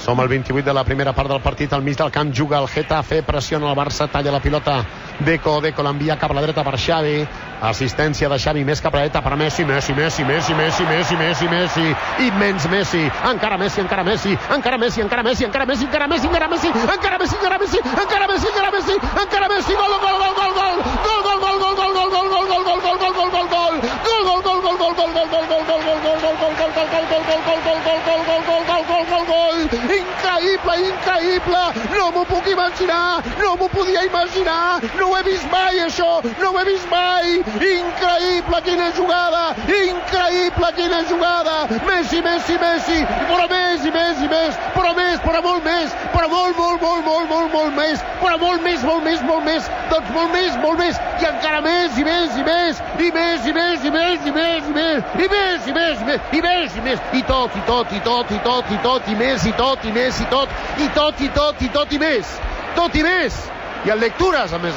Som al 28 de la primera part del partit. Al mig del camp juga el Getafe, pressiona el Barça, talla la pilota Deco l'envia cap a la dreta per Xavi, assistència de Xavi més cap a la dreta per Messi, Messi, immens Messi, encara Messi, encara Messi, encara Messi, encara Messi, encara Messi, encara Messi, encara Messi, encara Messi, encara Messi, encara Messi, encara Messi, encara Messi, gol, gol, gol, gol, gol, gol, gol, gol, gol, gol, gol, gol, gol, gol, gol, gol, gol, gol, increïble, no m'ho puc imaginar, no m'ho podia imaginar, no ho he vist mai això, no ho he vist mai, increïble quina jugada, Messi, però més i més i més, però més, però molt més, però molt més, però molt més, doncs molt més, i encara més i més i més, i més i més i més i més i més, i més i més i més i més, i tot, i més, i tot, i més, i tot, i tot, i més, tot i més, i en lectures, a més.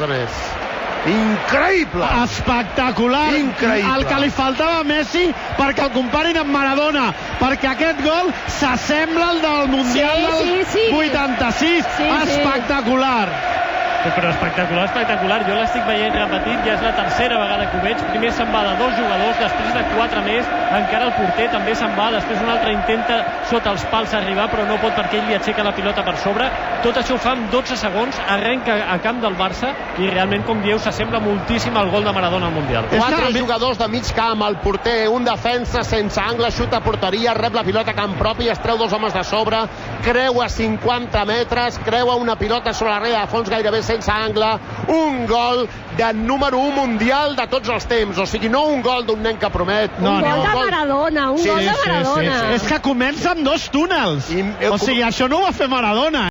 Increïble! Espectacular! Increïble! El que li faltava a Messi perquè el comparin amb Maradona, perquè aquest gol s'assembla al del Mundial del 86. Espectacular! Però espectacular. Jo l'estic veient repetit, ja és la tercera vegada que ho veig. Primer se'n va de 2 jugadors, després de 4 més, encara el porter també se'n va, després un altre intenta sota els pals arribar, però no pot perquè ell li aixeca la pilota per sobre. Tot això ho fa en 12 segons, arrenca a camp del Barça i realment, com dieu, s'assembla moltíssim al gol de Maradona al Mundial. 4 jugadors de mig camp, el porter, un defensa sense angle, xuta a porteria, rep la pilota a camp propi, es treu 2 homes de sobre, creua 50 metres, creua una pilota sobre la raya de fons gairebé sense angle, un gol de número 1 mundial de tots els temps, o sigui, no un gol d'un nen que promet, un gol de Maradona, un gol de Maradona. És que comença amb 2 túnels, o sigui, això no ho va fer Maradona.